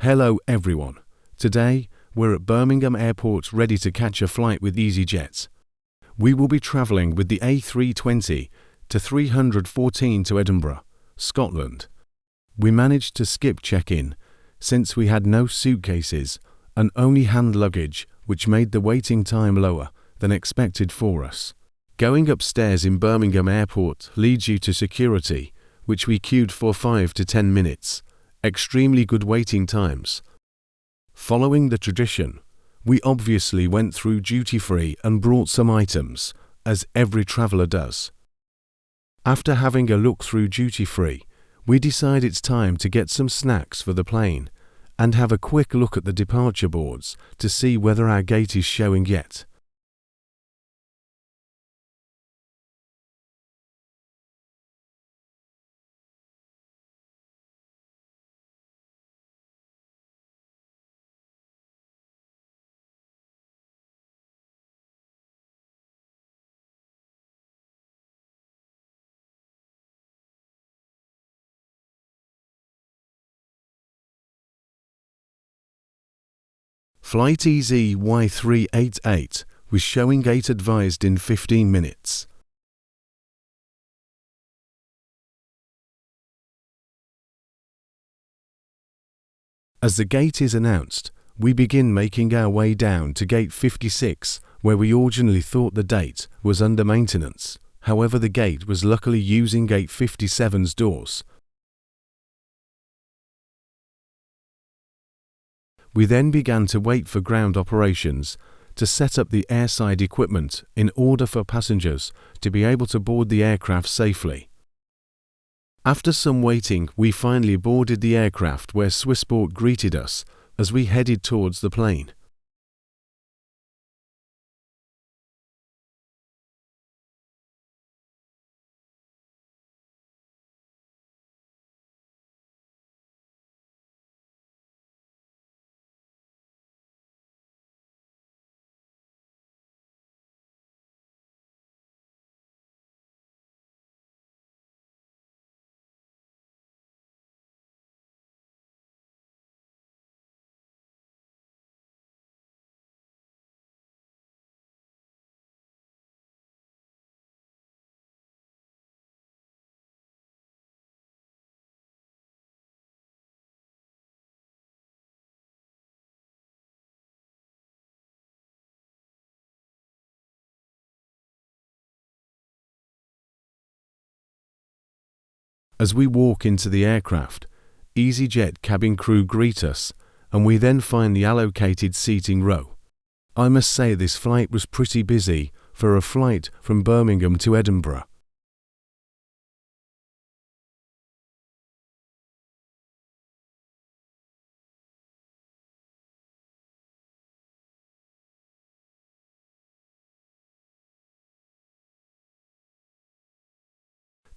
Hello everyone. Today, we're at Birmingham Airport ready to catch a flight with EasyJet. We will be travelling with the A320 to 314 to Edinburgh, Scotland. We managed to skip check-in since we had no suitcases and only hand luggage, which made the waiting time lower than expected for us. Going upstairs in Birmingham Airport leads you to security, which we queued for 5 to 10 minutes. Extremely good waiting times. Following the tradition, we obviously went through duty-free and brought some items, as every traveller does. After having a look through duty-free, we decide it's time to get some snacks for the plane and have a quick look at the departure boards to see whether our gate is showing yet. Flight EasyY388 was showing gate advised in 15 minutes. As the gate is announced, we begin making our way down to gate 56, where we originally thought the date was under maintenance. However, the gate was luckily using gate 57's doors. We then began to wait for ground operations to set up the airside equipment in order for passengers to be able to board the aircraft safely. After some waiting, we finally boarded the aircraft where Swissport greeted us as we headed towards the plane. As we walk into the aircraft, EasyJet cabin crew greet us, and we then find the allocated seating row. I must say this flight was pretty busy for a flight from Birmingham to Edinburgh.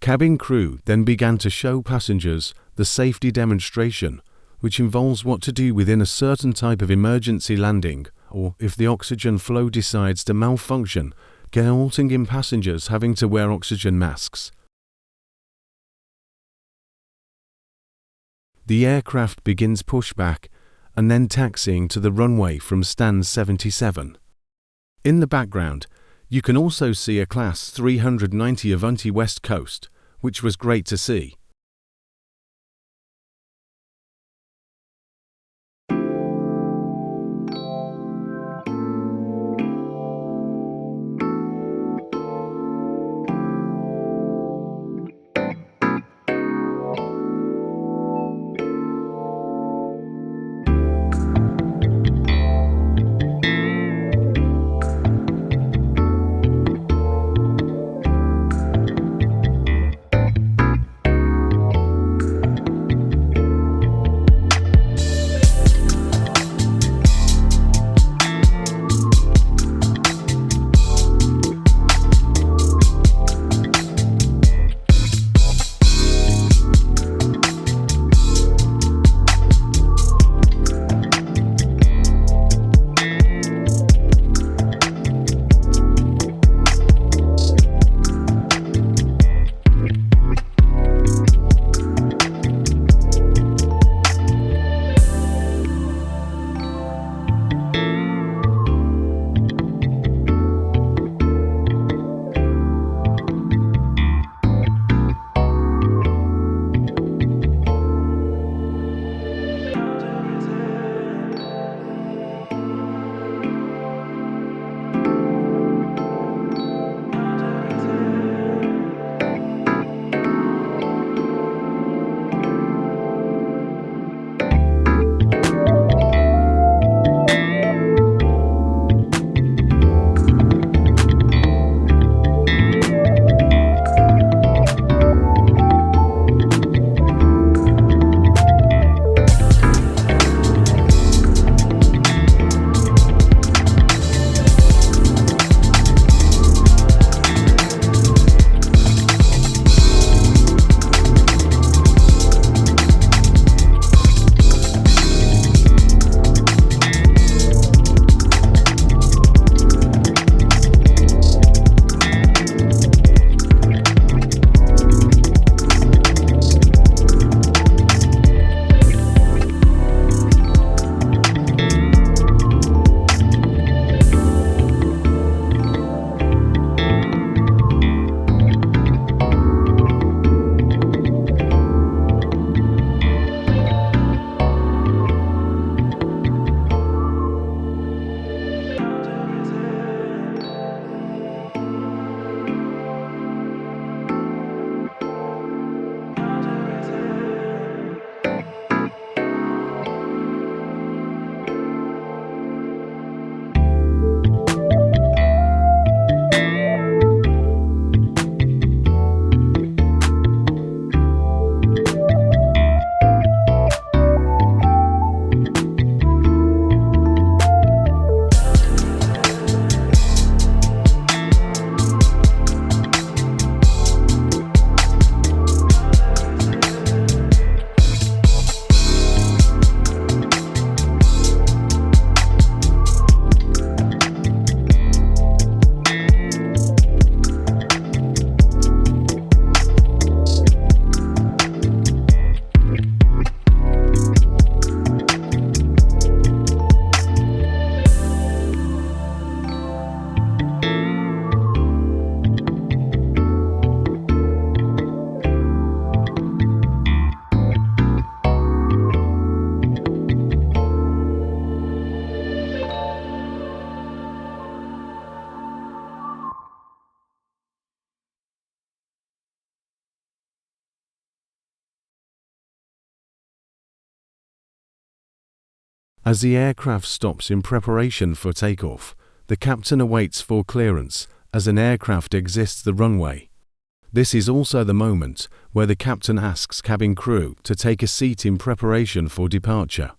Cabin crew then began to show passengers the safety demonstration, which involves what to do within a certain type of emergency landing, or if the oxygen flow decides to malfunction, resulting in passengers having to wear oxygen masks. The aircraft begins pushback and then taxiing to the runway from stand 77. In the background, you can also see a Class 390 Avanti West Coast, which was great to see. As the aircraft stops in preparation for takeoff, the captain awaits for clearance as an aircraft exits the runway. This is also the moment where the captain asks cabin crew to take a seat in preparation for departure.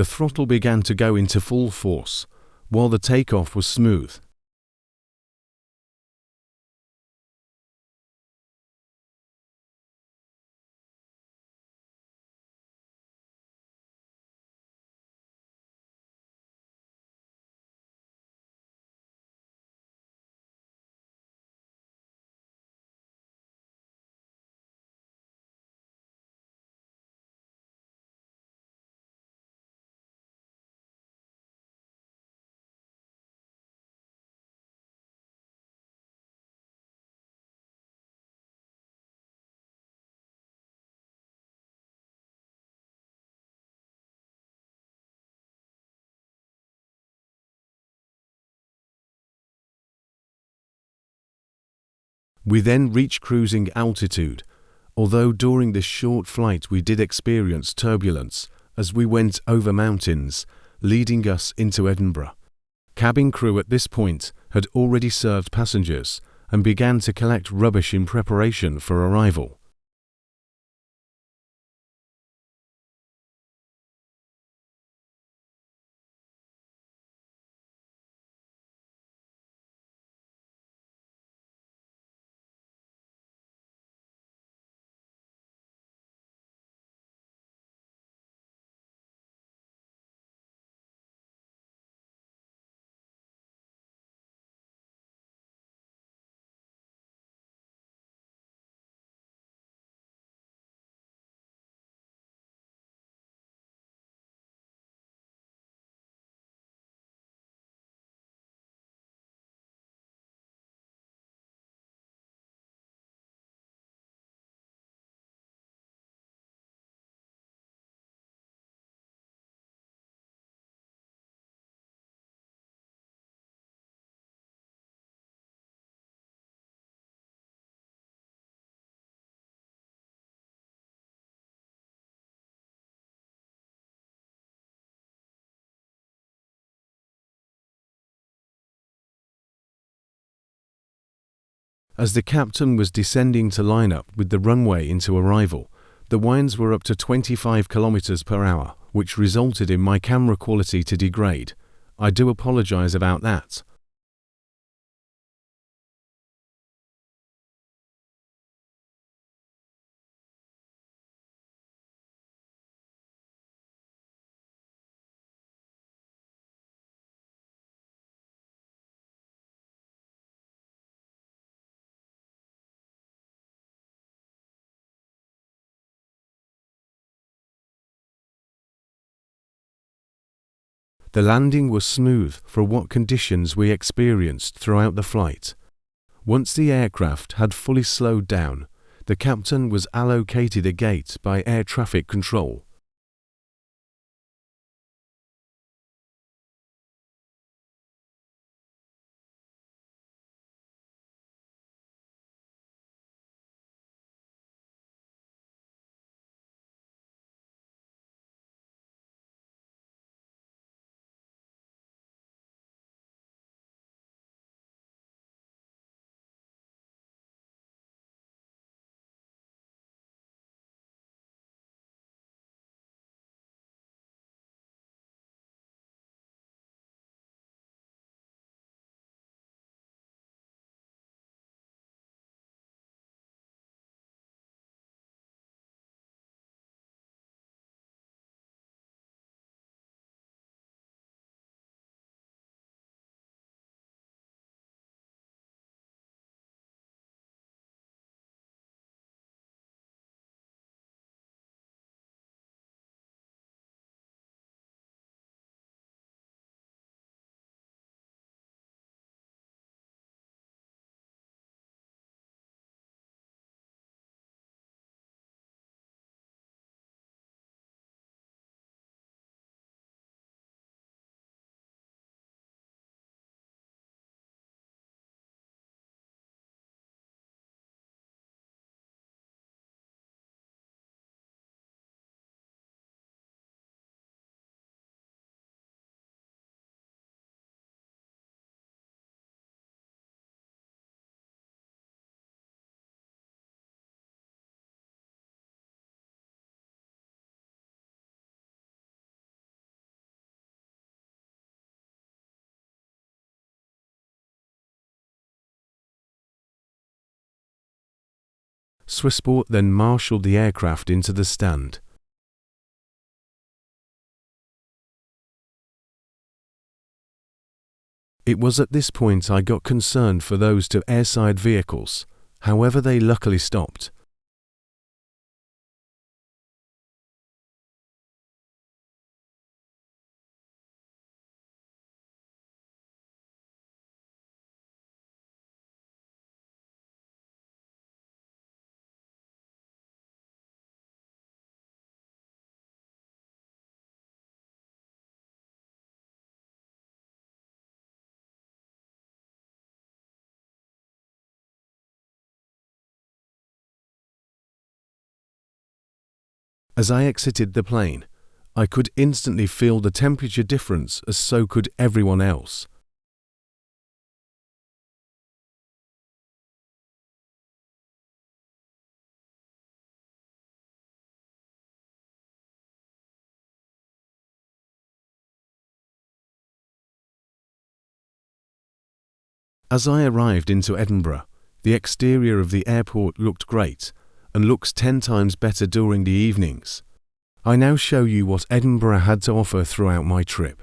The throttle began to go into full force, while the takeoff was smooth. We then reached cruising altitude, although during this short flight we did experience turbulence as we went over mountains, leading us into Edinburgh. Cabin crew at this point had already served passengers and began to collect rubbish in preparation for arrival. As the captain was descending to line up with the runway into arrival, the winds were up to 25 km per hour, which resulted in my camera quality to degrade. I do apologize about that. The landing was smooth for what conditions we experienced throughout the flight. Once the aircraft had fully slowed down, the captain was allocated a gate by air traffic control. Swissport then marshalled the aircraft into the stand. It was at this point I got concerned for those two airside vehicles, however they luckily stopped. As I exited the plane, I could instantly feel the temperature difference, as so could everyone else. As I arrived into Edinburgh, the exterior of the airport looked great and looks 10 times better during the evenings. I now show you what Edinburgh had to offer throughout my trip.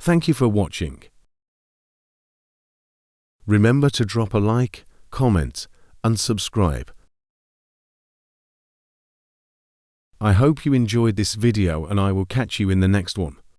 Thank you for watching. Remember to drop a like, comment, and subscribe. I hope you enjoyed this video and I will catch you in the next one.